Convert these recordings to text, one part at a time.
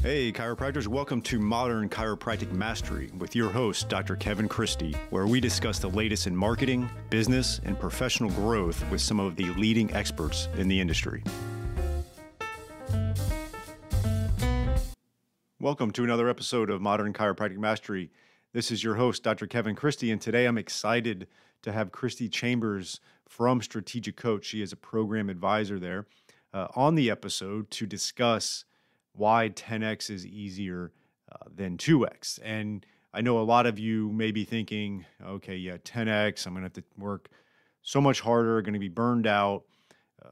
Hey, chiropractors, welcome to Modern Chiropractic Mastery with your host, Dr. Kevin Kristi, where we discuss the latest in marketing, business, and professional growth with some of the leading experts in the industry. Welcome to another episode of Modern Chiropractic Mastery. This is your host, Dr. Kevin Kristi, and today I'm excited to have Kristi Chambers from Strategic Coach. She is a program advisor there on the episode to discuss why 10x is easier than 2x. And I know a lot of you may be thinking, okay, yeah, 10x, I'm going to have to work so much harder, going to be burned out.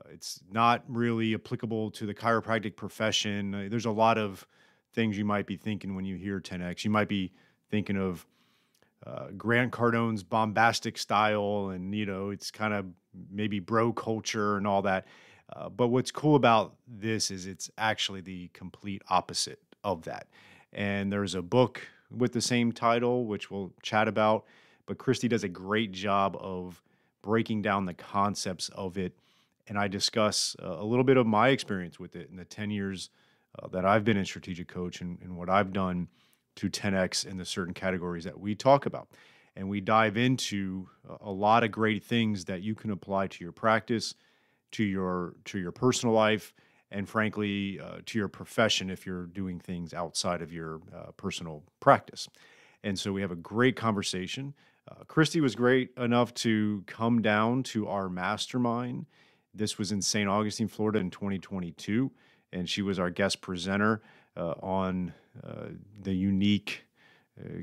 It's not really applicable to the chiropractic profession. There's a lot of things you might be thinking when you hear 10x. You might be thinking of Grant Cardone's bombastic style, and, it's kind of maybe bro culture and all that. But what's cool about this is it's actually the complete opposite of that. And there's a book with the same title, which we'll chat about. But Kristi does a great job of breaking down the concepts of it. And I discuss a little bit of my experience with it in the 10 years that I've been in Strategic Coach and what I've done to 10X in the certain categories that we talk about. And we dive into a lot of great things that you can apply to your practice, to your personal life, and frankly, to your profession if you're doing things outside of your personal practice. And so we have a great conversation. Kristi was great enough to come down to our mastermind. This was in St. Augustine, Florida in 2022, and she was our guest presenter on the unique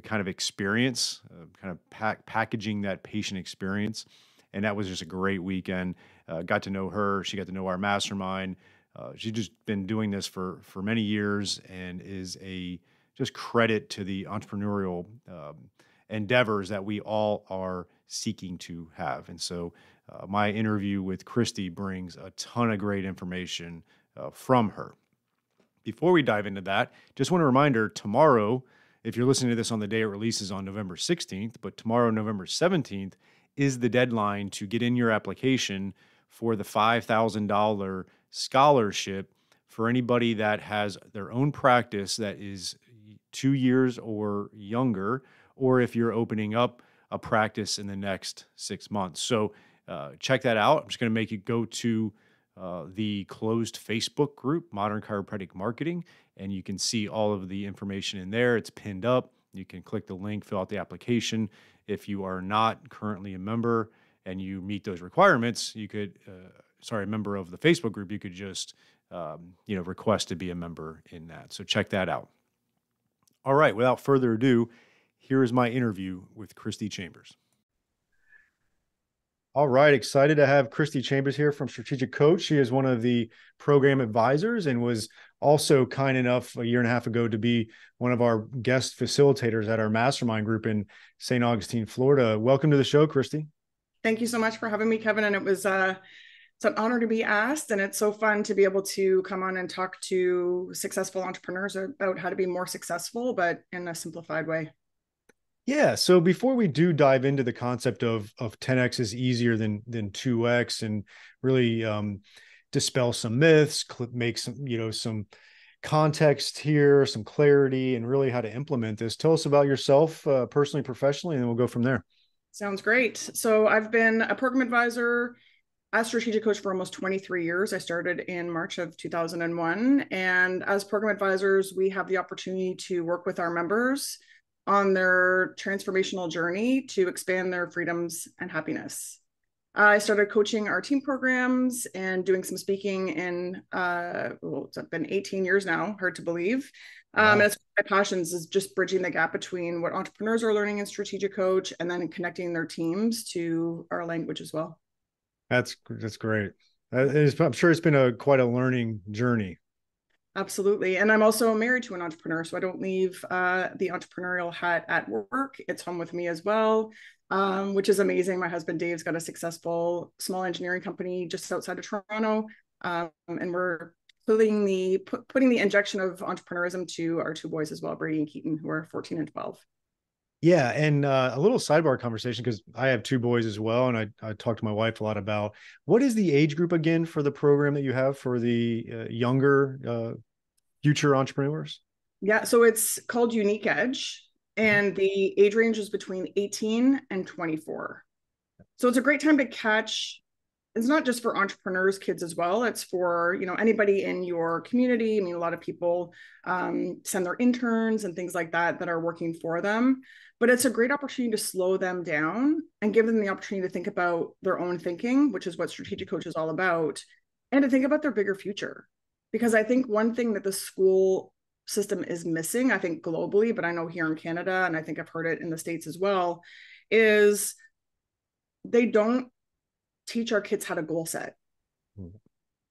kind of experience, kind of packaging that patient experience. And that was just a great weekend. Got to know her. She got to know our mastermind. She's just been doing this for many years and is a just credit to the entrepreneurial endeavors that we all are seeking to have. And so my interview with Kristi brings a ton of great information from her. Before we dive into that, just want to reminder, tomorrow, if you're listening to this on the day it releases on November 16th, but tomorrow, November 17th, is the deadline to get in your application for the $5,000 scholarship for anybody that has their own practice that is 2 years or younger, or if you're opening up a practice in the next 6 months. So check that out. I'm just going to make you go to the closed Facebook group, Modern Chiropractic Marketing, and you can see all of the information in there. It's pinned up. You can click the link, fill out the application. If you are not currently a member and you meet those requirements, you could, a member of the Facebook group, you could just, request to be a member in that. So check that out. All right, without further ado, here is my interview with Kristi Chambers. All right, excited to have Kristi Chambers here from Strategic Coach. She is one of the program advisors and was also kind enough a year and a half ago to be one of our guest facilitators at our mastermind group in St. Augustine, Florida. Welcome to the show, Kristi. Thank you so much for having me, Kevin. And it was it's an honor to be asked. And it's so fun to be able to come on and talk to successful entrepreneurs about how to be more successful, but in a simplified way. Yeah. So before we do dive into the concept of 10x is easier than 2x and really dispel some myths, make some context here, some clarity, and really how to implement this, tell us about yourself personally, professionally, and then we'll go from there. Sounds great. So I've been a program advisor as Strategic Coach for almost 23 years. I started in March of 2001. And as program advisors, we have the opportunity to work with our members on their transformational journey to expand their freedoms and happiness. I started coaching our team programs and doing some speaking in, it's been 18 years now, hard to believe. Wow. And it's my passions is just bridging the gap between what entrepreneurs are learning in Strategic Coach and then connecting their teams to our language as well. That's great. I'm sure it's been quite a learning journey. Absolutely. And I'm also married to an entrepreneur, so I don't leave the entrepreneurial hat at work. It's home with me as well, which is amazing. My husband, Dave's got a successful small engineering company just outside of Toronto. And we're putting the injection of entrepreneurism to our two boys as well, Brady and Keaton, who are 14 and 12. Yeah. And a little sidebar conversation, because I have two boys as well. And I talked to my wife a lot about what is the age group again for the program that you have for the younger future entrepreneurs? Yeah, so it's called Unique Edge, and the age range is between 18 and 24. So it's a great time to catch. It's not just for entrepreneurs, kids as well. It's for, anybody in your community. I mean, a lot of people send their interns and things like that that are working for them. But it's a great opportunity to slow them down and give them the opportunity to think about their own thinking, which is what Strategic Coach is all about, and to think about their bigger future. Because I think one thing that the school system is missing, I think globally, but I know here in Canada, and I think I've heard it in the States as well, is they don't teach our kids how to goal set.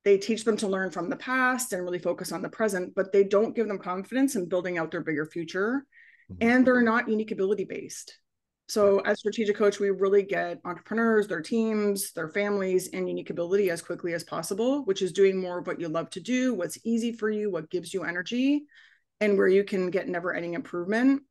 They teach them to learn from the past and really focus on the present, but they don't give them confidence in building out their bigger future. And they're not unique ability based. So as Strategic Coach, we really get entrepreneurs, their teams, their families, and unique ability as quickly as possible, which is doing more of what you love to do, what's easy for you, what gives you energy, and where you can get never ending improvement.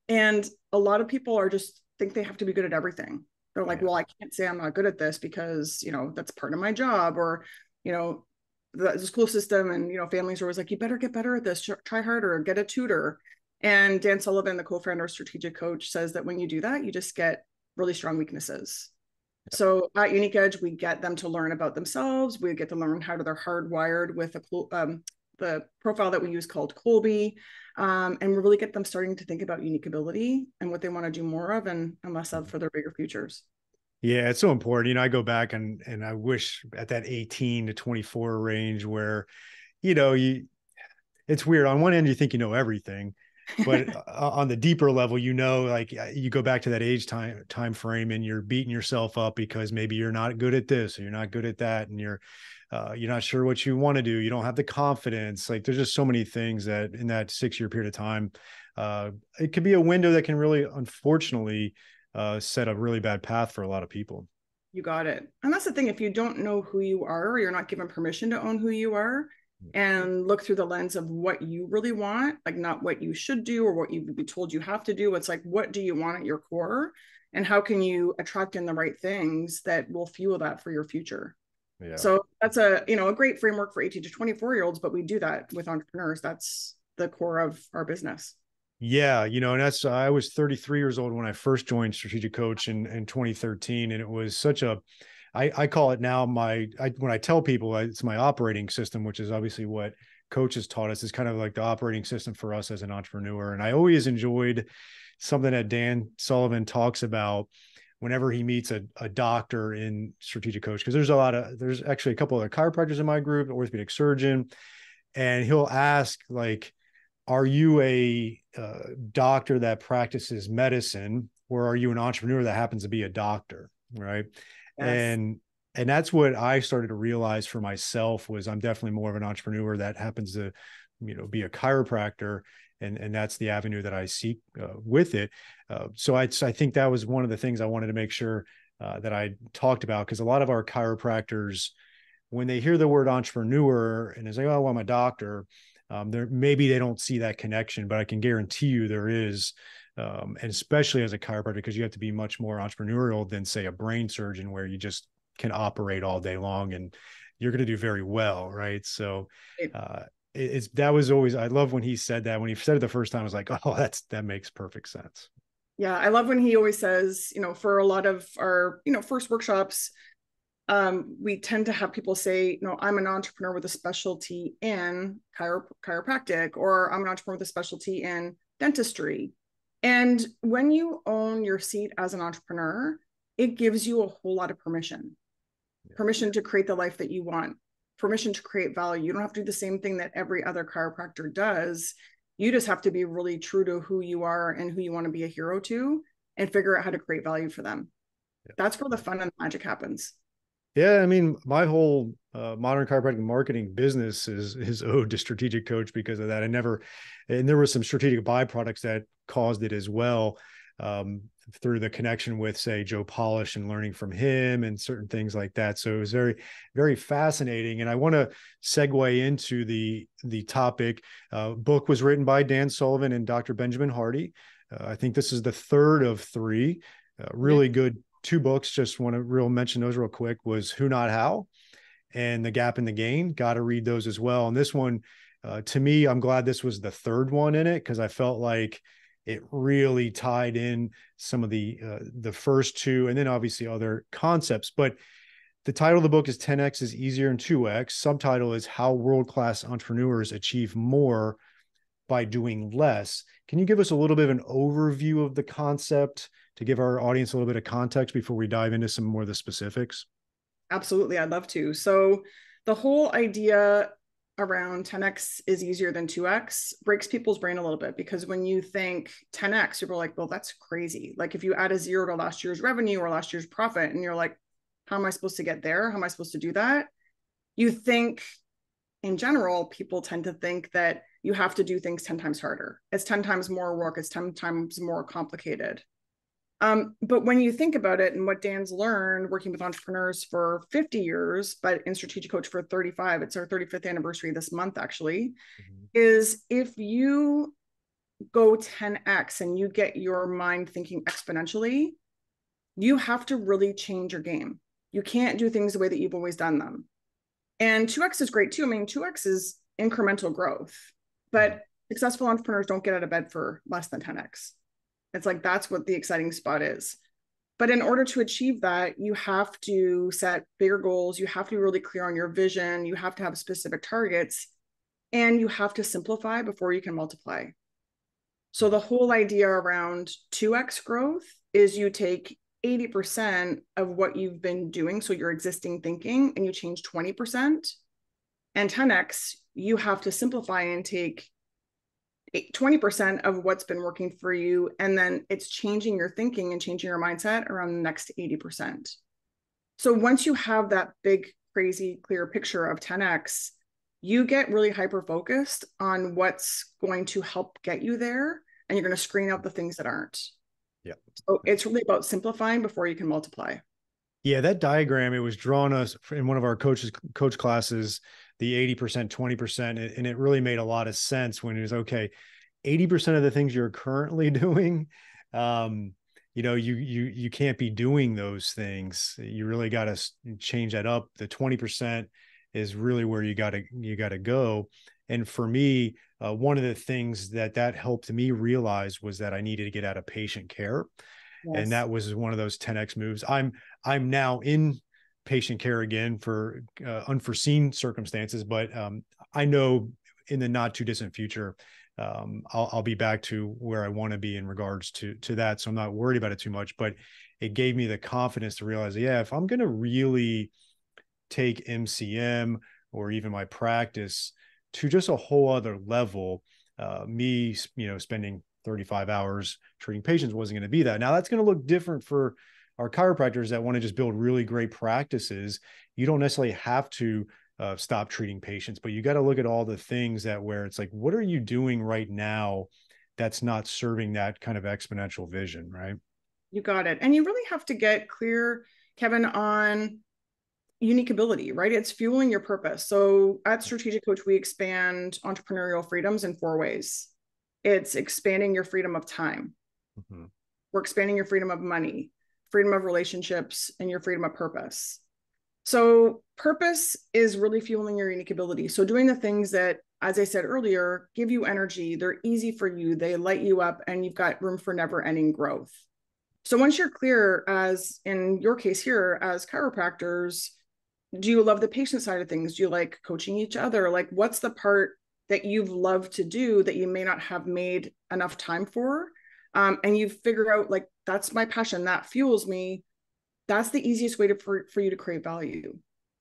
And a lot of people are just think they have to be good at everything. They're like, well, I can't say I'm not good at this because, that's part of my job, or, the school system and, families are always like, you better get better at this, try harder, get a tutor. And Dan Sullivan, the co-founder of Strategic Coach, says that when you do that, you just get really strong weaknesses. So at Unique Edge, we get them to learn about themselves. We get to learn how they're hardwired with the profile that we use called Colby. And we really get them starting to think about unique ability and what they want to do more of and less of for their bigger futures. Yeah, it's so important. I go back and I wish at that 18 to 24 range where, it's weird. On one end, you think you know everything, but on the deeper level, like you go back to that age time frame and you're beating yourself up because maybe you're not good at this or you're not good at that, and you're not sure what you want to do. You don't have the confidence. Like there's just so many things that in that 6-year period of time, it could be a window that can really, unfortunately, set a really bad path for a lot of people. You got it. And that's the thing. If you don't know who you are, or you're not given permission to own who you are, and look through the lens of what you really want, like not what you should do or what you've been told you have to do. It's like, what do you want at your core? And how can you attract in the right things that will fuel that for your future? Yeah. So that's a great framework for 18 to 24-year-olds, but we do that with entrepreneurs. That's the core of our business. Yeah. And I was 33 years old when I first joined Strategic Coach in 2013. And it was such I call it now when I tell people it's my operating system, which is obviously what Coach has taught us, is kind of like the operating system for us as an entrepreneur. And I always enjoyed something that Dan Sullivan talks about whenever he meets a doctor in Strategic Coach, because there's actually a couple of chiropractors in my group, orthopedic surgeon, and he'll ask like, are you a doctor that practices medicine, or are you an entrepreneur that happens to be a doctor? Right. Yes. And that's what I started to realize for myself was I'm definitely more of an entrepreneur that happens to, be a chiropractor. And that's the avenue that I seek with it. So I think that was one of the things I wanted to make sure that I talked about, because a lot of our chiropractors, when they hear the word entrepreneur and it's like, oh, well, I'm a doctor, maybe they don't see that connection, but I can guarantee you there is. And especially as a chiropractor, because you have to be much more entrepreneurial than, say, a brain surgeon, where you just can operate all day long and you're going to do very well, right? So that was always, I love when he said that. When he said it the first time, I was like, oh, that makes perfect sense. Yeah, I love when he always says, for a lot of our, first workshops, we tend to have people say, I'm an entrepreneur with a specialty in chiropractic, or I'm an entrepreneur with a specialty in dentistry. And when you own your seat as an entrepreneur, it gives you a whole lot of permission to create the life that you want, permission to create value. You don't have to do the same thing that every other chiropractor does. You just have to be really true to who you are and who you want to be a hero to, and figure out how to create value for them. That's where the fun and the magic happens. Yeah, I mean, my whole modern chiropractic marketing business is owed to Strategic Coach because of that. And there were some strategic byproducts that caused it as well, through the connection with, say, Joe Polish and learning from him and certain things like that. So it was very, very fascinating. And I want to segue into the topic. Book was written by Dan Sullivan and Dr. Benjamin Hardy. I think this is the third of 3. Really good 2 books. Just want to mention those real quick. Was Who Not How and The Gap in the Gain. Got to read those as well. And this one, To me, I'm glad this was the third one in it, because I felt like it really tied in some of the first two, and then obviously other concepts. But the title of the book is 10X is Easier than 2X. Subtitle is How World-Class Entrepreneurs Achieve More by Doing Less. Can you give us a little bit of an overview of the concept to give our audience a little bit of context before we dive into some more of the specifics? Absolutely, I'd love to. So the whole idea around 10x is easier than 2x breaks people's brain a little bit, because when you think 10x, people are like, well, that's crazy. Like if you add a zero to last year's revenue or last year's profit, and you're like, how am I supposed to get there? How am I supposed to do that? You think, in general, people tend to think that you have to do things 10 times harder. It's 10 times more work. It's 10 times more complicated. But when you think about it, and what Dan's learned working with entrepreneurs for 50 years, but in Strategic Coach for 35, it's our 35th anniversary this month, actually, is if you go 10x and you get your mind thinking exponentially, you have to really change your game. You can't do things the way that you've always done them. And 2x is great too. I mean, 2x is incremental growth, but successful entrepreneurs don't get out of bed for less than 10x. It's like, that's what the exciting spot is. But in order to achieve that, you have to set bigger goals. You have to be really clear on your vision. You have to have specific targets, and you have to simplify before you can multiply. So the whole idea around 2x growth is you take 80% of what you've been doing, so your existing thinking, and you change 20%. And 10x, you have to simplify and take 20% of what's been working for you, and then it's changing your thinking and changing your mindset around the next 80%. So once you have that big, crazy, clear picture of 10x, you get really hyper focused on what's going to help get you there, and you're going to screen out the things that aren't. Yeah. So it's really about simplifying before you can multiply. Yeah, that diagram, it was drawn us in one of our coach classes, the 80%, 20%, and it really made a lot of sense when it was, okay, 80% of the things you're currently doing, you can't be doing those things. You really got to change that up. The 20% is really where you got to go. And for me, one of the things that helped me realize was that I needed to get out of patient care. Yes. And that was one of those 10x moves. I'm now in patient care again for unforeseen circumstances, but I know in the not too distant future, I'll be back to where I want to be in regards to that. So I'm not worried about it too much, but it gave me the confidence to realize, yeah, if I'm going to really take MCM or even my practice to just a whole other level, me, spending 35 hours treating patients wasn't going to be that. Now that's going to look different for our chiropractors that want to just build really great practices. You don't necessarily have to stop treating patients, but you got to look at all the things that where it's like, what are you doing right now that's not serving that kind of exponential vision, right? You got it. And you really have to get clear, Kevin, on unique ability, right? It's fueling your purpose. So at Strategic Coach, we expand entrepreneurial freedoms in 4 ways. It's expanding your freedom of time. Mm-hmm. We're expanding your freedom of money, freedom of relationships, and your freedom of purpose. So purpose is really fueling your unique ability. So doing the things that, as I said earlier, give you energy, they're easy for you, they light you up, and you've got room for never-ending growth. So once you're clear, as in your case here, as chiropractors, do you love the patient side of things? Do you like coaching each other? Like, what's the part that you've loved to do that you may not have made enough time for? And you figure out, like, that's my passion, that fuels me. That's the easiest way for you to create value.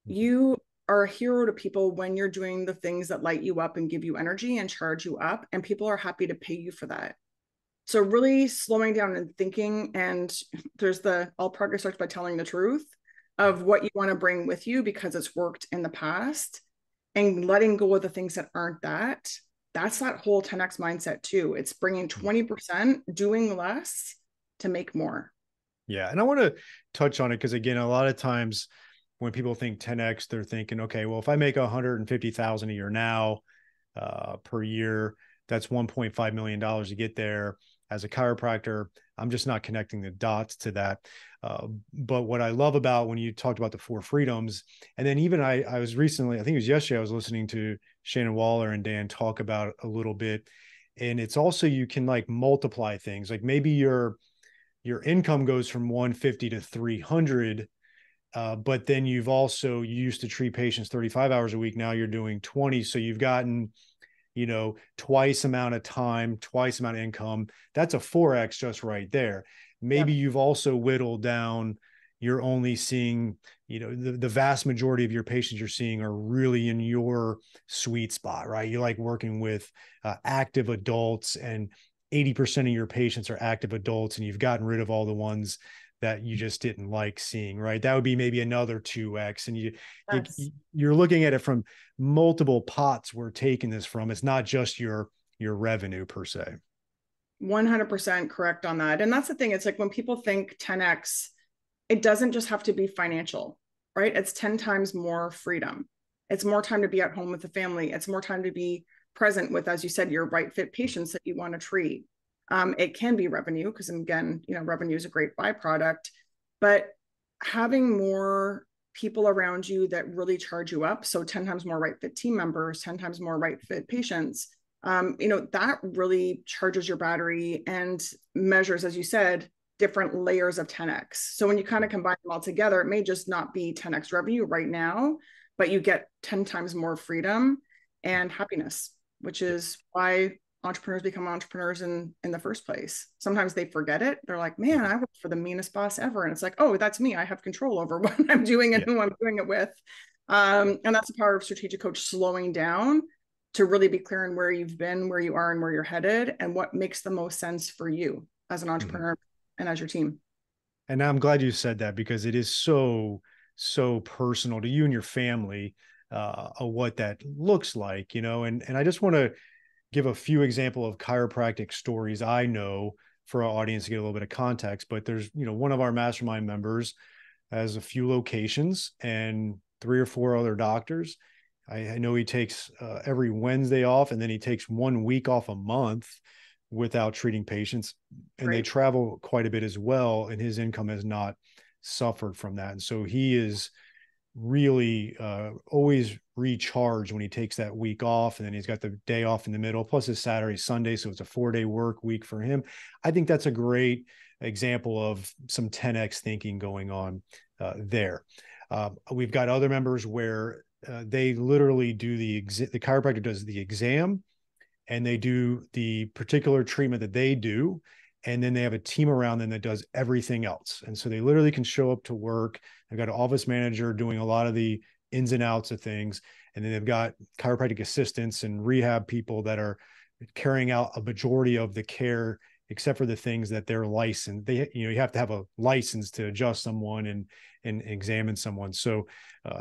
You are a hero to people when you're doing the things that light you up and give you energy and charge you up, and people are happy to pay you for that. So really slowing down and thinking, and there's all progress starts by telling the truth of what you want to bring with you because it's worked in the past, and letting go of the things that aren't that. That's that whole 10x mindset too. It's bringing 20%, doing less to make more. Yeah. And I want to touch on it because, again, a lot of times when people think 10x, they're thinking, okay, well, if I make 150,000 a year now per year, that's $1.5 million to get there. as a chiropractor, I'm just not connecting the dots to that. But what I love about when you talked about the four freedoms, and then even I was recently, I think it was yesterday, I was listening to Shannon Waller and Dan talk about it a little bit. And it's also, you can like multiply things. Like maybe your income goes from 150 to 300, but then you've also, you used to treat patients 35 hours a week. Now you're doing 20. So you've gotten, twice amount of time, twice amount of income. That's a 4X just right there. Maybe Yep. you've also whittled down, you're only seeing, the vast majority of your patients you're seeing are really in your sweet spot, right? You like working with active adults, and 80% of your patients are active adults, and you've gotten rid of all the ones that you just didn't like seeing, right? That would be maybe another 2X. And Yes. you're looking at it from multiple pots we're taking this from. It's not just your revenue per se. 100% correct on that. And that's the thing. It's like when people think 10x, it doesn't just have to be financial, right? It's 10 times more freedom. It's more time to be at home with the family. It's more time to be present with, as you said, your right fit patients that you want to treat. It can be revenue because, again, revenue is a great byproduct, but having more people around you that really charge you up. So 10 times more right fit team members, 10 times more right fit patients, that really charges your battery and measures, as you said, different layers of 10x. So when you kind of combine them all together, it may just not be 10x revenue right now, but you get 10 times more freedom and happiness, which is why entrepreneurs become entrepreneurs in the first place. Sometimes they forget it. They're like, man, I work for the meanest boss ever. And it's like, oh, that's me. I have control over what I'm doing and Yeah. who I'm doing it with. And that's the power of strategic coach, slowing down to really be clear on where you've been, where you are, and where you're headed, and what makes the most sense for you as an Mhm. entrepreneur and as your team. And I'm glad you said that, because it is so personal to you and your family, of what that looks like, and I just want to give a few example of chiropractic stories I know for our audience to get a little bit of context. But there's, one of our mastermind members has a few locations and three or four other doctors. I know he takes every Wednesday off, and then he takes 1 week off a month without treating patients. And they Right. travel quite a bit as well. And his income has not suffered from that. And so he is really always recharged when he takes that week off, and then he's got the day off in the middle plus his Saturday Sunday, so it's a 4-day work week for him. I think that's a great example of some 10x thinking going on there. We've got other members where they literally do the chiropractor does the exam, and they do the particular treatment that they do, and then they have a team around them that does everything else. And so they literally can show up to work. They've got an office manager doing a lot of the ins and outs of things, and then they've got chiropractic assistants and rehab people that are carrying out a majority of the care, except for the things that they're licensed. You have to have a license to adjust someone and examine someone. So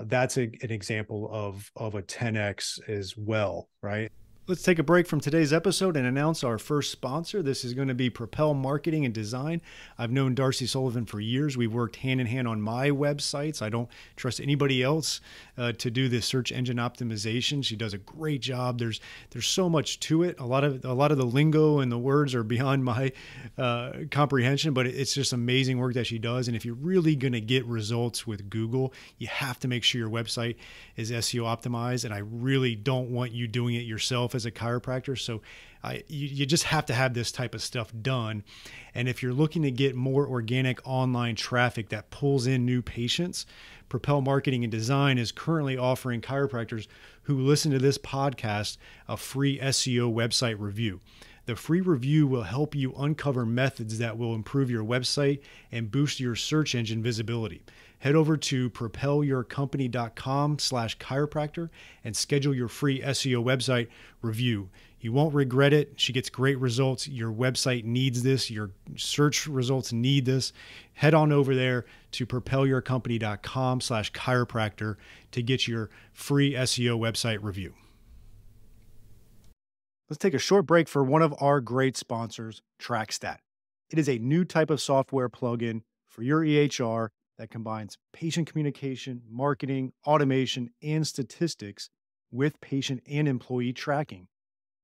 that's an example of a 10x as well, right? Let's take a break from today's episode and announce our first sponsor. This is going to be Propel Marketing and Design. I've known Dan Sullivan for years. We've worked hand in hand on my websites. I don't trust anybody else to do the search engine optimization. She does a great job. There's so much to it. A lot of the lingo and the words are beyond my comprehension, but it's just amazing work that she does. And if you're really going to get results with Google, you have to make sure your website is SEO optimized. And I really don't want you doing it yourself as a chiropractor. So you just have to have this type of stuff done. And if you're looking to get more organic online traffic that pulls in new patients, Propel Marketing and Design is currently offering chiropractors who listen to this podcast a free SEO website review. The free review will help you uncover methods that will improve your website and boost your search engine visibility. Head over to propelyourcompany.com/chiropractor and schedule your free SEO website review. You won't regret it. She gets great results. Your website needs this. Your search results need this. Head on over there to propelyourcompany.com/chiropractor to get your free SEO website review. Let's take a short break for one of our great sponsors, TrackStat. It is a new type of software plugin for your EHR that combines patient communication, marketing, automation, and statistics with patient and employee tracking.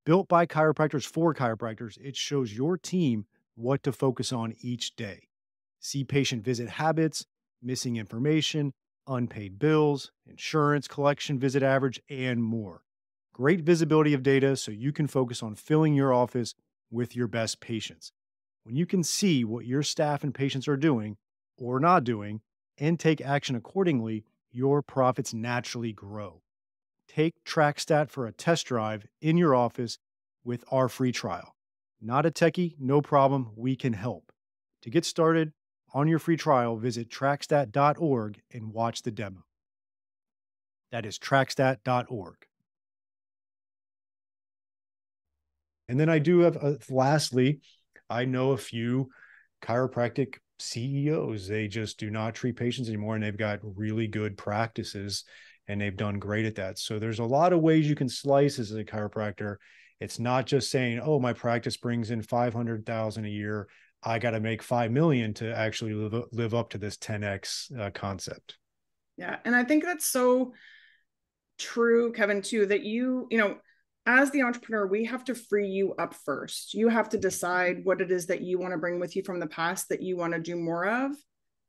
Built by chiropractors for chiropractors, it shows your team what to focus on each day. See patient visit habits, missing information, unpaid bills, insurance collection visit average, and more. Great visibility of data so you can focus on filling your office with your best patients. When you can see what your staff and patients are doing or not doing and take action accordingly, your profits naturally grow. Take TrackStat for a test drive in your office with our free trial. Not a techie, no problem, we can help. To get started on your free trial, visit trackstat.org and watch the demo. That is trackstat.org. And then I do have, lastly, I know a few chiropractic CEOs. They just do not treat patients anymore, and they've got really good practices, and they've done great at that. So there's a lot of ways you can slice as a chiropractor. It's not just saying, oh, my practice brings in 500,000 a year. I got to make 5 million to actually live up to this 10X concept. Yeah. And I think that's so true, Kevin, too, that as the entrepreneur, we have to free you up first. You have to decide what it is that you want to bring with you from the past that you want to do more of.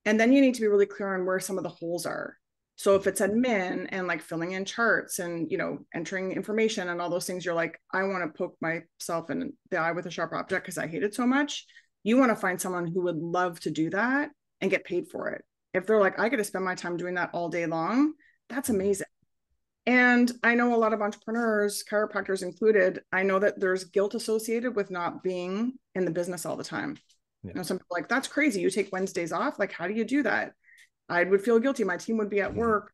And then you need to be really clear on where some of the holes are. So if it's admin and like filling in charts and, entering information and all those things, you're like, I want to poke myself in the eye with a sharp object because I hate it so much. You want to find someone who would love to do that and get paid for it. If they're like, I get to spend my time doing that all day long, that's amazing. And I know a lot of entrepreneurs, chiropractors included, I know that there's guilt associated with not being in the business all the time. Yeah. Some people are like, that's crazy. You take Wednesdays off. Like, how do you do that? I would feel guilty. My team would be at work.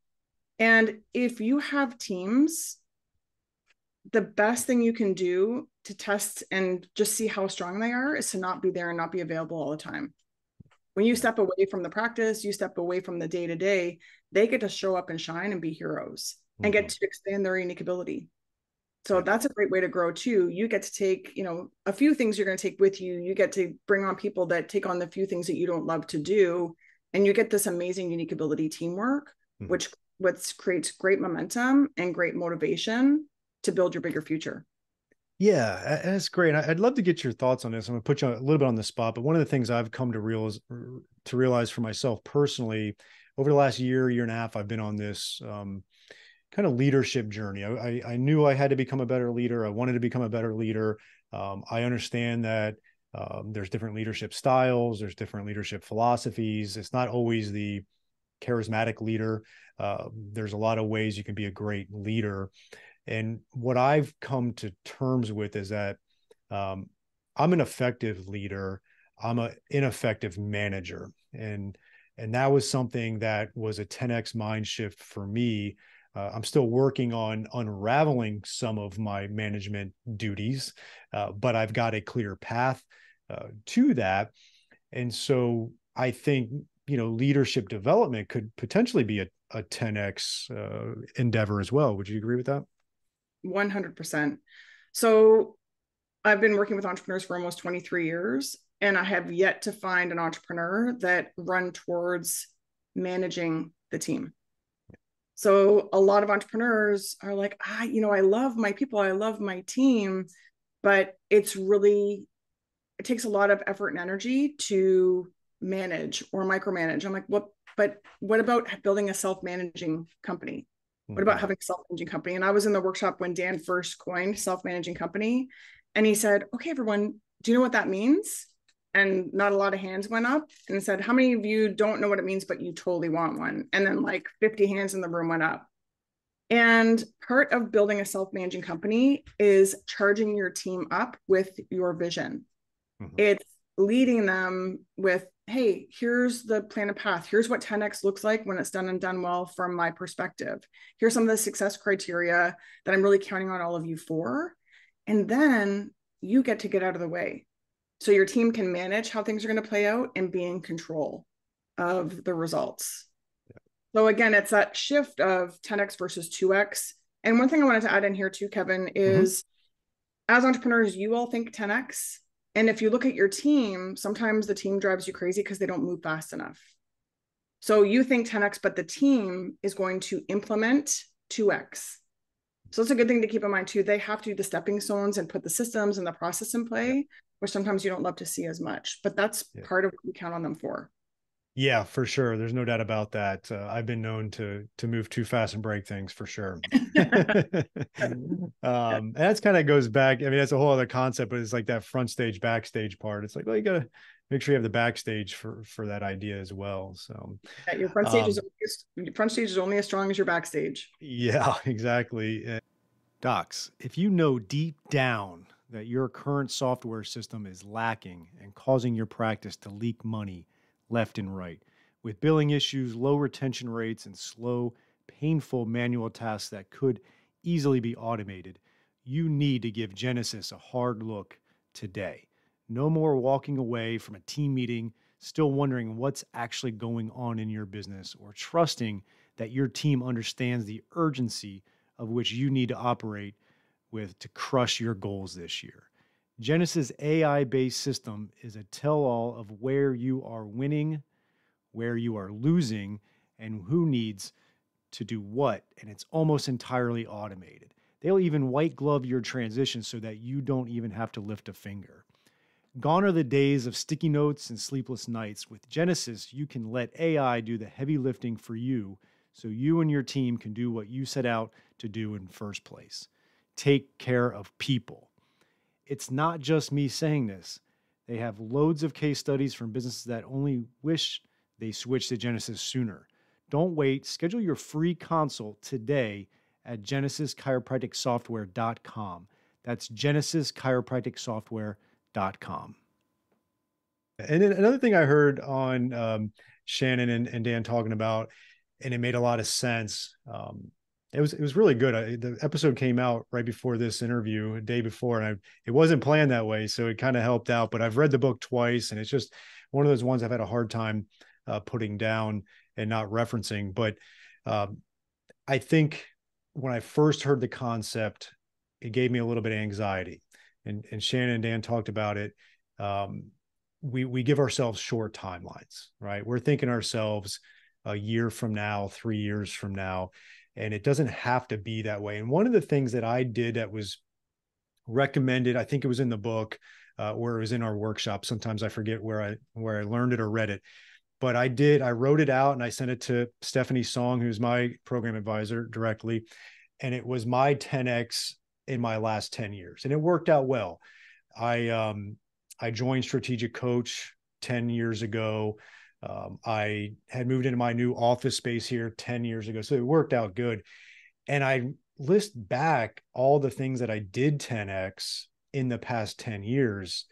And if you have teams, the best thing you can do to test and just see how strong they are is to not be there and not be available all the time. When you step away from the practice, you step away from the day-to-day, they get to show up and shine and be heroes and get to expand their unique ability. So that's a great way to grow too. You get to take, a few things you're going to take with you. You get to bring on people that take on the few things that you don't love to do. And you get this amazing unique ability teamwork, which creates great momentum and great motivation to build your bigger future. Yeah, that's great. I'd love to get your thoughts on this. I'm going to put you a little bit on the spot, but one of the things I've come to realize for myself personally over the last year and a half, I've been on this kind of leadership journey. I knew I had to become a better leader. I wanted to become a better leader. I understand that there's different leadership styles. There's different leadership philosophies. It's not always the charismatic leader. There's a lot of ways you can be a great leader. And what I've come to terms with is that I'm an effective leader. I'm an ineffective manager. And that was something that was a 10X mind shift for me. I'm still working on unraveling some of my management duties, but I've got a clear path to that. And so I think, leadership development could potentially be a 10X endeavor as well. Would you agree with that? 100%. So I've been working with entrepreneurs for almost 23 years, and I have yet to find an entrepreneur that run towards managing the team. So a lot of entrepreneurs are like, I love my people, I love my team, but it takes a lot of effort and energy to manage or micromanage. I'm like, but what about building a self-managing company? What about having a self-managing company? And I was in the workshop when Dan first coined self-managing company. And he said, okay, everyone, do you know what that means? And not a lot of hands went up and said, how many of you don't know what it means, but you totally want one? And then like 50 hands in the room went up. And part of building a self-managing company is charging your team up with your vision. It's leading them with, hey, here's the plan of path. Here's what 10X looks like when it's done and done well from my perspective. Here's some of the success criteria that I'm really counting on all of you for. And then you get to get out of the way. So your team can manage how things are going to play out and be in control of the results. Yeah. So again, it's that shift of 10X versus 2X. And one thing I wanted to add in here too, Kevin, is as entrepreneurs, you all think 10X. And if you look at your team, sometimes the team drives you crazy because they don't move fast enough. So you think 10X, but the team is going to implement 2X. So it's a good thing to keep in mind too. They have to do the stepping stones and put the systems and the process in Yeah. play, which sometimes you don't love to see as much, but that's part of what we count on them for. Yeah, for sure. There's no doubt about that. I've been known to move too fast and break things for sure. And that's kind of goes back. I mean, that's a whole other concept, but it's like that front stage, backstage part. It's like, well, you gotta make sure you have the backstage for that idea as well. So Yeah, your front stage is only as strong as your backstage. yeah, exactly. Docs, if you know deep down that your current software system is lacking and causing your practice to leak money left and right, with billing issues, low retention rates, and slow, painful manual tasks that could easily be automated, you need to give Genesis a hard look today. No more walking away from a team meeting, still wondering what's actually going on in your business, or trusting that your team understands the urgency of which you need to operate with to crush your goals this year. Genesis AI based system is a tell all of where you are winning, where you are losing, and who needs to do what. And it's almost entirely automated. They'll even white glove your transition so that you don't even have to lift a finger. Gone are the days of sticky notes and sleepless nights. With Genesis, you can let AI do the heavy lifting for you so you and your team can do what you set out to do in first place. Take care of people. It's not just me saying this. They have loads of case studies from businesses that only wish they switched to Genesis sooner. Don't wait. Schedule your free consult today at genesischiropracticsoftware.com. That's genesischiropracticsoftware.com. And then another thing I heard on Shannon and Dan talking about, and it made a lot of sense. It was really good. The episode came out right before this interview, a day before, and it wasn't planned that way, so it kind of helped out. But I've read the book twice, and it's just one of those ones I've had a hard time putting down and not referencing. But I think when I first heard the concept, it gave me a little bit of anxiety. And Shannon and Dan talked about it. We give ourselves short timelines, right? We're thinking ourselves a year from now, 3 years from now, and it doesn't have to be that way. And one of the things that I did that was recommended, I think it was in the book, or it was in our workshop. Sometimes I forget where I learned it or read it, but I wrote it out and I sent it to Stephanie Song, who's my program advisor directly. And it was my 10X in my last 10 years. And it worked out well. I joined Strategic Coach 10 years ago. I had moved into my new office space here 10 years ago. So it worked out good. And I list back all the things that I did 10X in the past 10 years.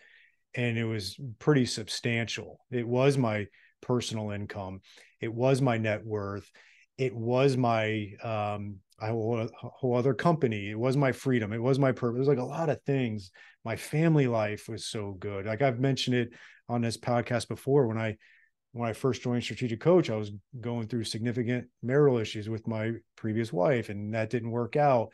And it was pretty substantial. It was my personal income. It was my net worth. It was my whole other company. It was my freedom. It was my purpose. It was like a lot of things. My family life was so good. Like I've mentioned it on this podcast before. When I first joined Strategic Coach, I was going through significant marital issues with my previous wife, and that didn't work out.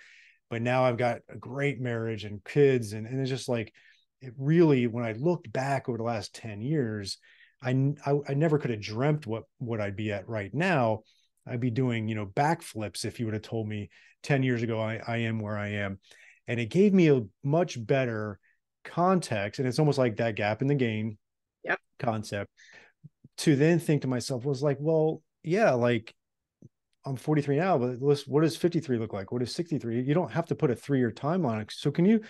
But now I've got a great marriage and kids, and it's just like it really. When I looked back over the last 10 years, I never could have dreamt what I'd be at right now. I'd be doing, backflips if you would have told me 10 years ago I am where I am. And it gave me a much better context. And it's almost like that gap in the game concept to then think to myself was like, well, yeah, like I'm 43 now, but what does 53 look like? What is 63? You don't have to put a 3-year timeline. So can you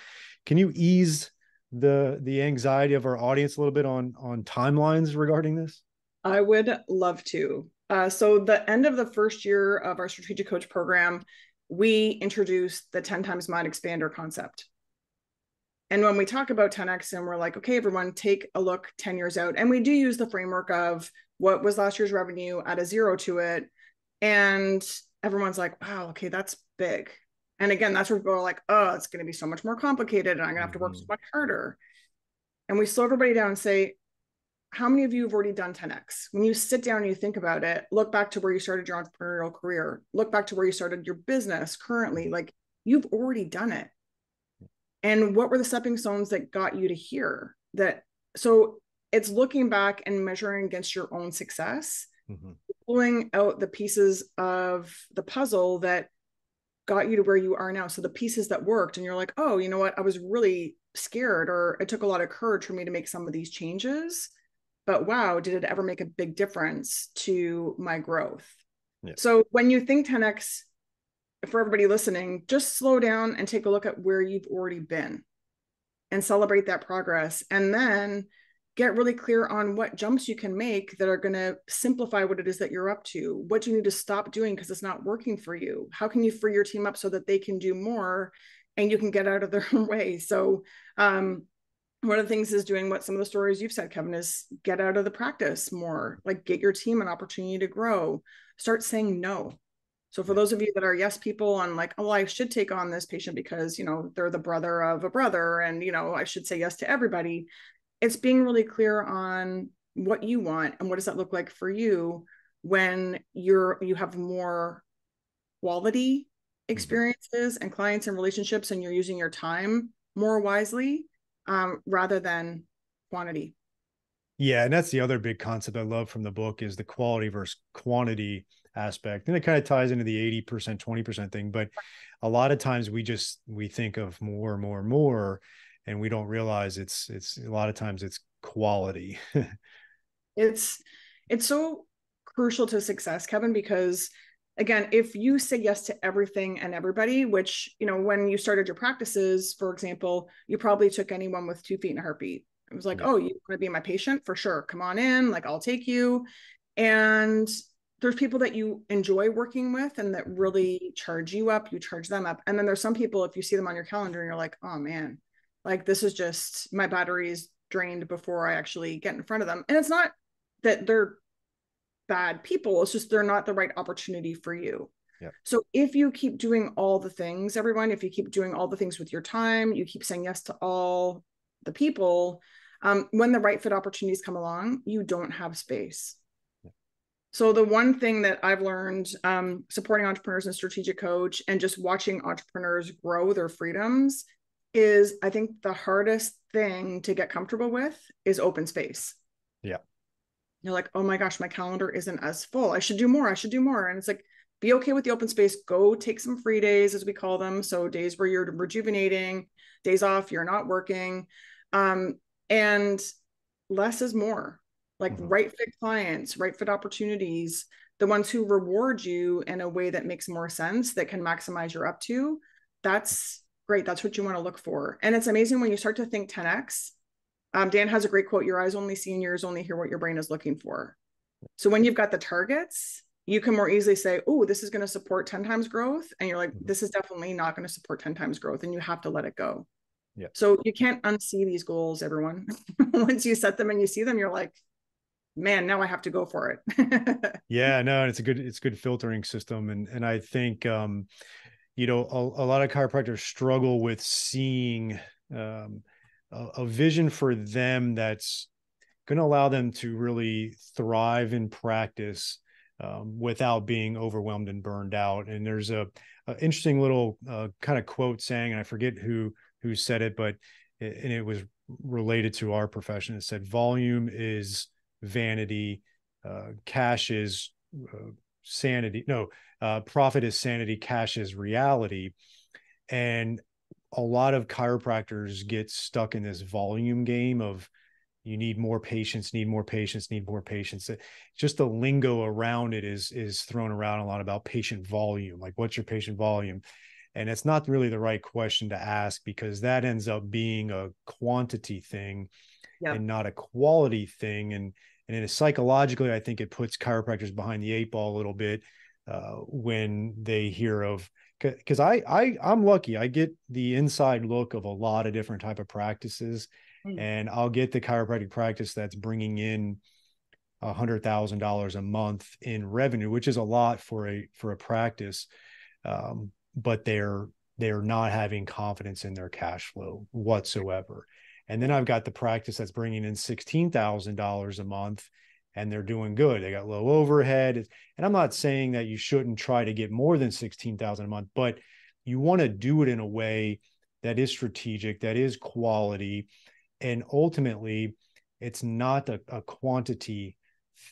ease the anxiety of our audience a little bit on timelines regarding this? I would love to. So the end of the first year of our Strategic Coach program, we introduced the 10 times mind expander concept. And when we talk about 10X and we're like, okay, everyone take a look 10 years out. And we do use the framework of what was last year's revenue, add a 0 to it. And everyone's like, wow, okay, that's big. And again, that's where people are like, oh, it's going to be so much more complicated and I'm going to have to work so much harder. And we slow everybody down and say, how many of you have already done 10X? When you sit down and you think about it, look back to where you started your entrepreneurial career, look back to where you started your business currently, like you've already done it. And what were the stepping stones that got you to here? So it's looking back and measuring against your own success, pulling out the pieces of the puzzle that got you to where you are now. So the pieces that worked, and you're like, oh, you know what? I was really scared, or it took a lot of courage for me to make some of these changes. But wow, did it ever make a big difference to my growth? Yeah. So when you think 10x, for everybody listening, just slow down and take a look at where you've already been and celebrate that progress. And then get really clear on what jumps you can make that are going to simplify what it is that you're up to. What do you need to stop doing because it's not working for you? How can you free your team up so that they can do more and you can get out of their own way? So one of the things is doing what some of the stories you've said, Kevin, is get out of the practice more, like get your team an opportunity to grow, start saying no. So for those of you that are yes people on like, oh, I should take on this patient because, you know, they're the brother of a brother and, you know, I should say yes to everybody. It's being really clear on what you want and what does that look like for you when you have more quality experiences and clients and relationships, and you're using your time more wisely rather than quantity. Yeah, and that's the other big concept I love from the book is the quality versus quantity aspect. And it kind of ties into the 80%, 20% thing. But a lot of times we think of more, and we don't realize it's a lot of times it's quality. It's so crucial to success, Kevin, because again, if you say yes to everything and everybody, which, you know, when you started your practices, for example, you probably took anyone with 2 feet and a heartbeat. It was like, Yeah. oh, you want to be my patient? For sure. Come on in. Like, I'll take you. And there's people that you enjoy working with and that really charge you up, you charge them up. And then there's some people, if you see them on your calendar and you're like, oh man, like this is just my battery's drained before I actually get in front of them. And it's not that they're bad people, it's just they're not the right opportunity for you. Yeah. So if you keep doing all the things, everyone, if you keep doing all the things with your time, you keep saying yes to all the people, when the right fit opportunities come along, you don't have space. So the one thing that I've learned supporting entrepreneurs and strategic coach and just watching entrepreneurs grow their freedoms is I think the hardest thing to get comfortable with is open space. Yeah. You're like, oh my gosh, my calendar isn't as full. I should do more. I should do more. And it's like, be okay with the open space. Go take some free days, as we call them. So days where you're rejuvenating, days off, you're not working. And less is more. Like right fit clients, right fit opportunities, the ones who reward you in a way that makes more sense, that can maximize your up to. That's great. That's what you want to look for. And it's amazing when you start to think 10x. Dan has a great quote, your eyes only see and your ears only hear what your brain is looking for. So when you've got the targets, you can more easily say, oh, this is going to support 10 times growth. And you're like, this is definitely not going to support 10 times growth. And you have to let it go. Yeah. So you can't unsee these goals, everyone. Once you set them and you see them, you're like, man, now I have to go for it. Yeah, no, it's a good filtering system. And I think, you know, a lot of chiropractors struggle with seeing a vision for them that's going to allow them to really thrive in practice without being overwhelmed and burned out. And there's a interesting little kind of quote saying, and I forget who said it, but it was related to our profession. It said, volume is vanity, cash is sanity. No, profit is sanity, cash is reality. And a lot of chiropractors get stuck in this volume game of you need more patients, need more patients, need more patients. Just the lingo around it is thrown around a lot about patient volume. Like, what's your patient volume? And it's not really the right question to ask, because that ends up being a quantity thing and not a quality thing. And it is psychologically, I think it puts chiropractors behind the 8 ball a little bit when they hear of, because I'm lucky. I get the inside look of a lot of different type of practices, and I'll get the chiropractic practice that's bringing in $100,000 a month in revenue, which is a lot for a practice. But they're not having confidence in their cash flow whatsoever. And then I've got the practice that's bringing in $16,000 a month, and they're doing good. They got low overhead. And I'm not saying that you shouldn't try to get more than $16,000 a month, but you want to do it in a way that is strategic, that is quality. And ultimately, it's not a quantity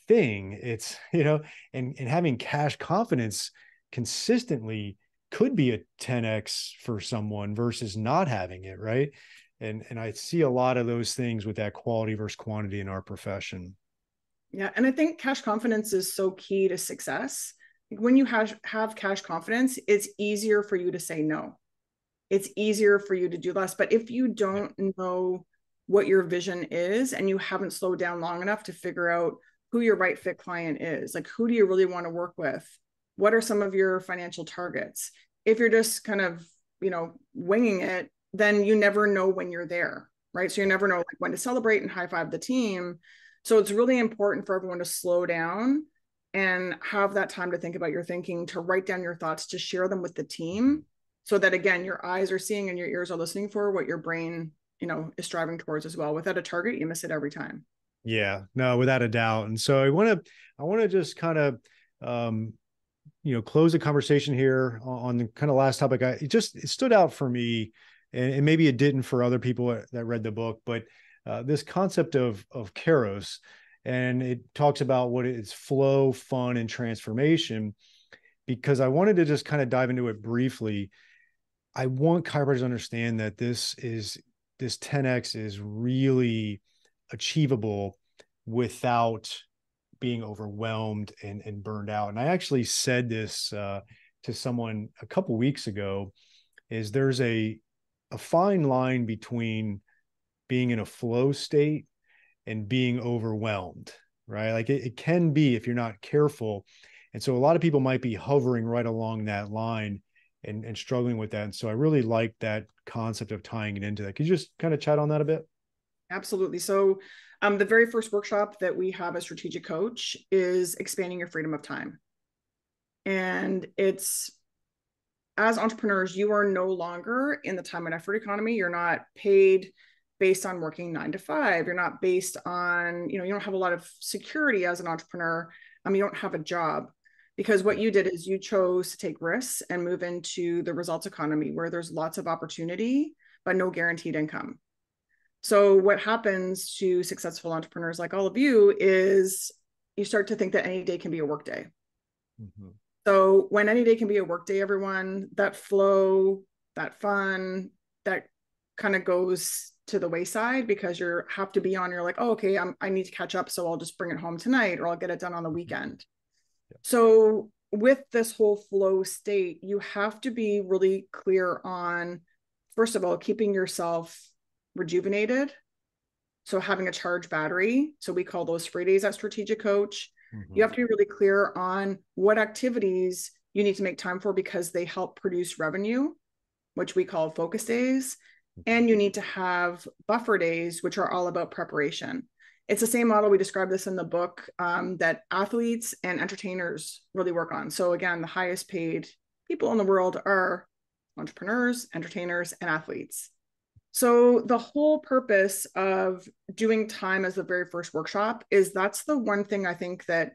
thing. It's, you know, and having cash confidence consistently could be a 10x for someone versus not having it, right? And I see a lot of those things with that quality versus quantity in our profession. Yeah. And I think cash confidence is so key to success. When you have cash confidence, it's easier for you to say no. It's easier for you to do less. But if you don't know what your vision is and you haven't slowed down long enough to figure out who your right fit client is, like who do you really want to work with? What are some of your financial targets? If you're just kind of, winging it, then you never know when you're there, right? So you never know like when to celebrate and high five the team. So it's really important for everyone to slow down and have that time to think about your thinking, to write down your thoughts, to share them with the team, so that again, your eyes are seeing and your ears are listening for what your brain, is striving towards as well. Without a target, you miss it every time. Yeah, no, without a doubt. And so I want to just kind of, close the conversation here on the kind of last topic. It stood out for me, and maybe it didn't for other people that read the book, but this concept of Kairos, and it talks about what is flow, fun, and transformation. Because I wanted to just kind of dive into it briefly. I want chiropractors to understand that this 10x is really achievable without being overwhelmed and burned out. And I actually said this to someone a couple weeks ago, is there's a fine line between being in a flow state and being overwhelmed, right? Like it can be if you're not careful. And so a lot of people might be hovering right along that line and struggling with that. And so I really like that concept of tying it into that. Could you just kind of chat on that a bit? Absolutely. So the very first workshop that we have as strategic coach is expanding your freedom of time. And it's, as entrepreneurs, you are no longer in the time and effort economy. You're not paid based on working 9 to 5. You're not based on, you don't have a lot of security as an entrepreneur. You don't have a job, because what you did is you chose to take risks and move into the results economy, where there's lots of opportunity, but no guaranteed income. So what happens to successful entrepreneurs like all of you is you start to think that any day can be a work day. Mm-hmm. So when any day can be a work day, everyone, that flow, that fun, that kind of goes to the wayside, because you have to be on, you're like, oh, okay, I need to catch up. So I'll just bring it home tonight, or I'll get it done on the weekend. Yeah. So with this whole flow state, you have to be really clear on, first of all, keeping yourself rejuvenated. So having a charged battery. So we call those free days at Strategic Coach. Mm-hmm. You have to be really clear on what activities you need to make time for, because they help produce revenue, which we call focus days. And you need to have buffer days, which are all about preparation. It's the same model. We describe this in the book, that athletes and entertainers really work on. So again, the highest paid people in the world are entrepreneurs, entertainers, and athletes. So the whole purpose of doing time as the very first workshop is, that's the one thing I think that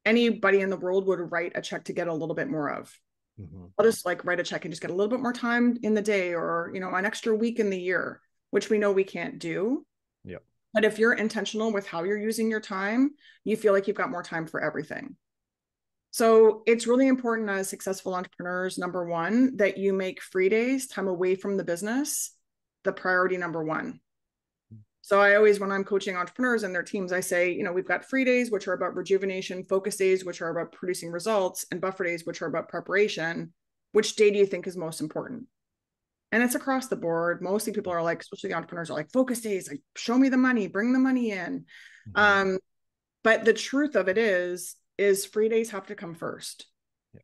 anybody in the world would write a check to get a little bit more of. Mm-hmm. I'll just like write a check and just get a little bit more time in the day, or, an extra week in the year, which we know we can't do. Yeah. But if you're intentional with how you're using your time, you feel like you've got more time for everything. So it's really important as successful entrepreneurs, number one, that you make free days, time away from the business, the priority number one. So I always, when I'm coaching entrepreneurs and their teams, I say, we've got free days, which are about rejuvenation, focus days, which are about producing results, and buffer days, which are about preparation. Which day do you think is most important? And it's across the board. Mostly people are like, especially the entrepreneurs, are like, focus days, like, show me the money, bring the money in. Mm-hmm. But the truth of it is free days have to come first. Yeah.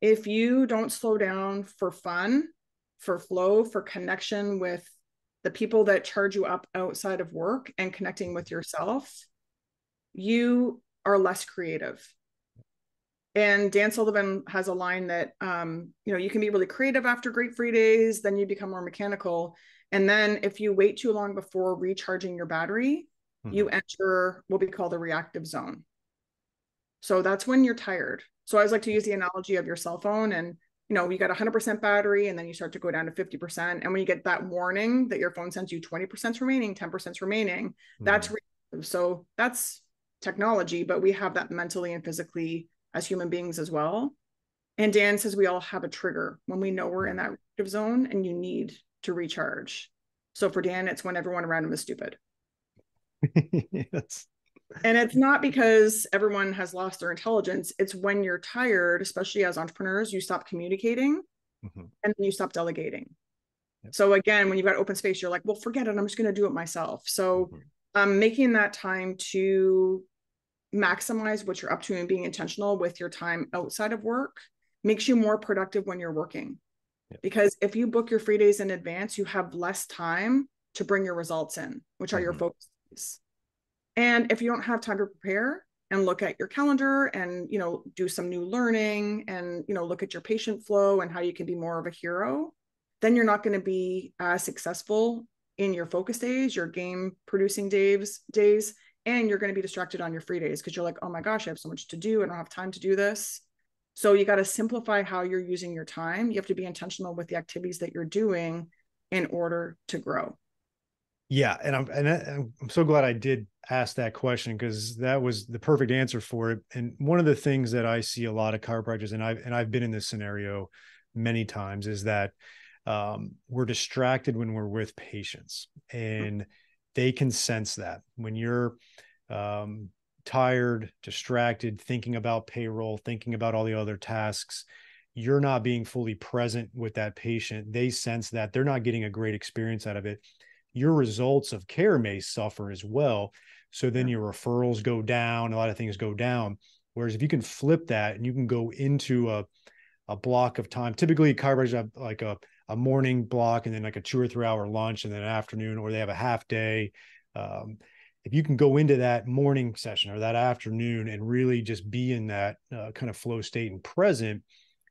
If you don't slow down for fun, for flow, for connection with the people that charge you up outside of work, and connecting with yourself, you are less creative. And Dan Sullivan has a line that, you can be really creative after great free days, then you become more mechanical. And then if you wait too long before recharging your battery, mm-hmm. you enter what we call the reactive zone. So that's when you're tired. So I always like to use the analogy of your cell phone, and you got 100% battery, and then you start to go down to 50%. And when you get that warning that your phone sends you 20% remaining, 10% remaining, mm-hmm. that's reactive. So that's technology, but we have that mentally and physically as human beings as well. And Dan says we all have a trigger when we know we're in that reactive zone and you need to recharge. So for Dan, it's when everyone around him is stupid. Yes. And it's not because everyone has lost their intelligence. It's when you're tired, especially as entrepreneurs, you stop communicating and then you stop delegating. Yep. So again, when you've got open space, you're like, well, forget it. I'm just going to do it myself. So making that time to maximize what you're up to and being intentional with your time outside of work makes you more productive when you're working. Yep. Because if you book your free days in advance, you have less time to bring your results in, which are your focus days. And if you don't have time to prepare and look at your calendar and, do some new learning and, look at your patient flow and how you can be more of a hero, then you're not going to be as successful in your focus days, your game producing days, and you're going to be distracted on your free days because you're like, oh my gosh, I have so much to do. I don't have time to do this. So you got to simplify how you're using your time. You have to be intentional with the activities that you're doing in order to grow. Yeah. And I'm so glad I did ask that question, because that was the perfect answer for it. And one of the things that I see a lot of chiropractors, and I've been in this scenario many times, is that we're distracted when we're with patients, and they can sense that when you're tired, distracted, thinking about payroll, thinking about all the other tasks, you're not being fully present with that patient. They sense that they're not getting a great experience out of it. Your results of care may suffer as well. So then your referrals go down, a lot of things go down. Whereas if you can flip that and you can go into a block of time, typically chiropractors have like a morning block and then like a 2 or 3 hour lunch and then an afternoon, or they have a half day. If you can go into that morning session or that afternoon and really just be in that kind of flow state and present,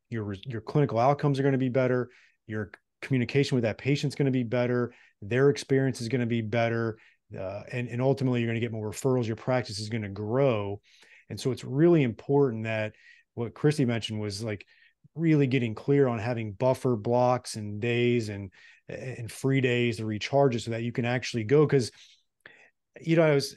your clinical outcomes are going to be better. Your communication with that patient is going to be better. Their experience is going to be better. And ultimately you're going to get more referrals. Your practice is going to grow. And so it's really important that what Kristi mentioned was like really getting clear on having buffer blocks and days and free days to recharge it so that you can actually go. Cause I'm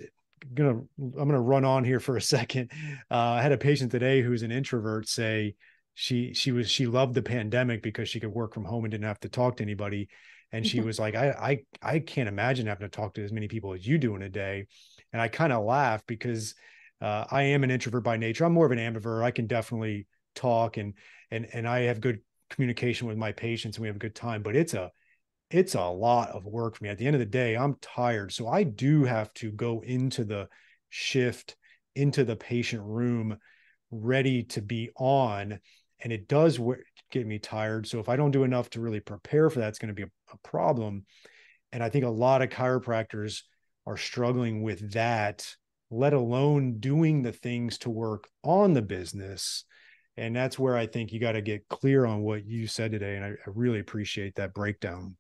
going to run on here for a second. I had a patient today who's an introvert say she loved the pandemic because she could work from home and didn't have to talk to anybody. And she was like, I can't imagine having to talk to as many people as you do in a day. And I kind of laughed because I am an introvert by nature. I'm more of an ambivert. I can definitely talk and I have good communication with my patients and we have a good time, but it's a lot of work for me. At the end of the day, I'm tired. So I do have to go into the shift, into the patient room, ready to be on. And it does get me tired. So if I don't do enough to really prepare for that, it's going to be a problem. And I think a lot of chiropractors are struggling with that, let alone doing the things to work on the business. And that's where I think you got to get clear on what you said today. And I really appreciate that breakdown.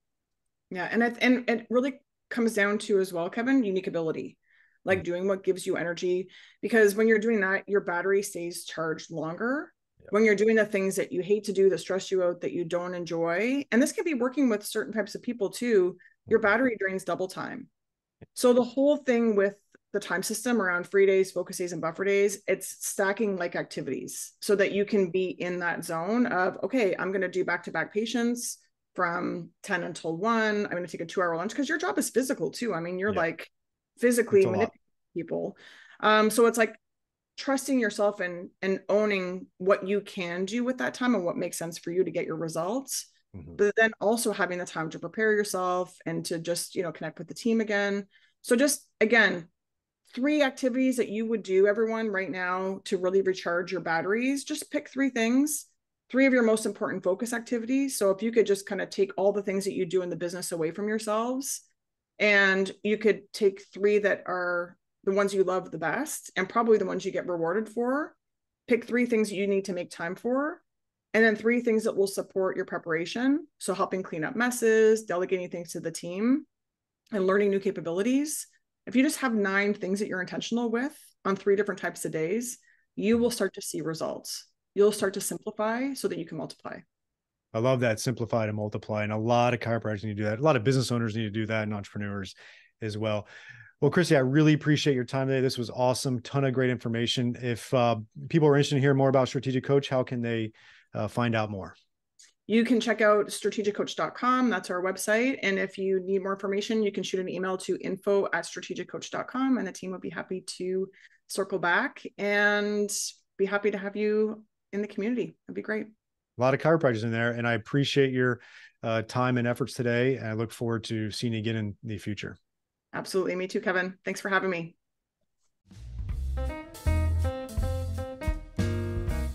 Yeah. And it really comes down to as well, Kevin, unique ability, like doing what gives you energy, because when you're doing that, your battery stays charged longer. When you're doing the things that you hate to do, that stress you out, that you don't enjoy, and this can be working with certain types of people too, your battery drains double time. So the whole thing with the time system around free days, focus days, and buffer days, it's stacking like activities so that you can be in that zone of, okay, I'm going to do back-to-back patients from 10 until 1. I'm going to take a 2-hour lunch because your job is physical too. I mean, you're like physically manipulating people. So it's like trusting yourself and owning what you can do with that time and what makes sense for you to get your results. But then also having the time to prepare yourself and to just, connect with the team again. So just, again, 3 activities that you would do, everyone, right now to really recharge your batteries. Just pick 3 things, 3 of your most important focus activities. So if you could just kind of take all the things that you do in the business away from yourselves, and you could take 3 that are the ones you love the best and probably the ones you get rewarded for. Pick 3 things you need to make time for, and then 3 things that will support your preparation. So helping clean up messes, delegating things to the team, and learning new capabilities. If you just have 9 things that you're intentional with on 3 different types of days, you will start to see results. You'll start to simplify so that you can multiply. I love that, simplify to multiply. And a lot of chiropractors need to do that. A lot of business owners need to do that, and entrepreneurs as well. Well, Kristi, I really appreciate your time today. This was awesome. Ton of great information. If people are interested in hearing more about Strategic Coach, how can they find out more? You can check out strategiccoach.com. That's our website. And if you need more information, you can shoot an email to info@strategiccoach.com, and the team will be happy to circle back and be happy to have you in the community. That'd be great. A lot of chiropractors in there, and I appreciate your time and efforts today. And I look forward to seeing you again in the future. Absolutely. Me too, Kevin. Thanks for having me.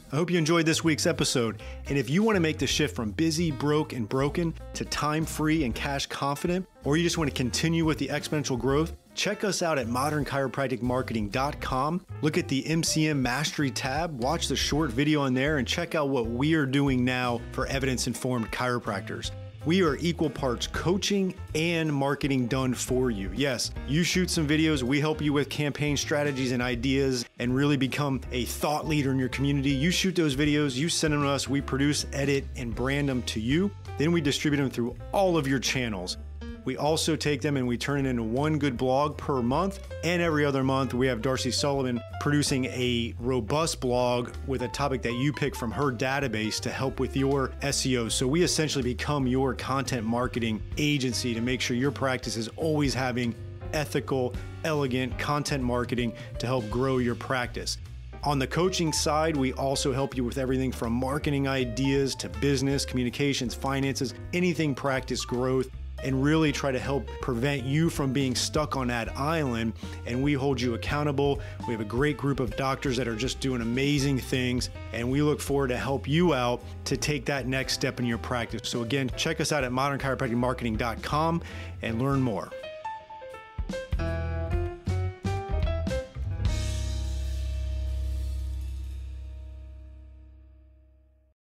I hope you enjoyed this week's episode. And if you want to make the shift from busy, broke, and broken to time-free and cash confident, or you just want to continue with the exponential growth, check us out at modernchiropracticmarketing.com. Look at the MCM Mastery tab, watch the short video on there, and check out what we are doing now for evidence-informed chiropractors. We are equal parts coaching and marketing done for you. Yes, you shoot some videos, we help you with campaign strategies and ideas and really become a thought leader in your community. You shoot those videos, you send them to us, we produce, edit, and brand them to you. Then we distribute them through all of your channels. We also take them and we turn it into one good blog per month. And every other month, we have Dan Sullivan producing a robust blog with a topic that you pick from her database to help with your SEO. So we essentially become your content marketing agency to make sure your practice is always having ethical, elegant content marketing to help grow your practice. On the coaching side, we also help you with everything from marketing ideas to business, communications, finances, anything practice growth, and really try to help prevent you from being stuck on that island. And we hold you accountable. We have a great group of doctors that are just doing amazing things, and we look forward to help you out to take that next step in your practice. So again, check us out at modernchiropracticmarketing.com and learn more.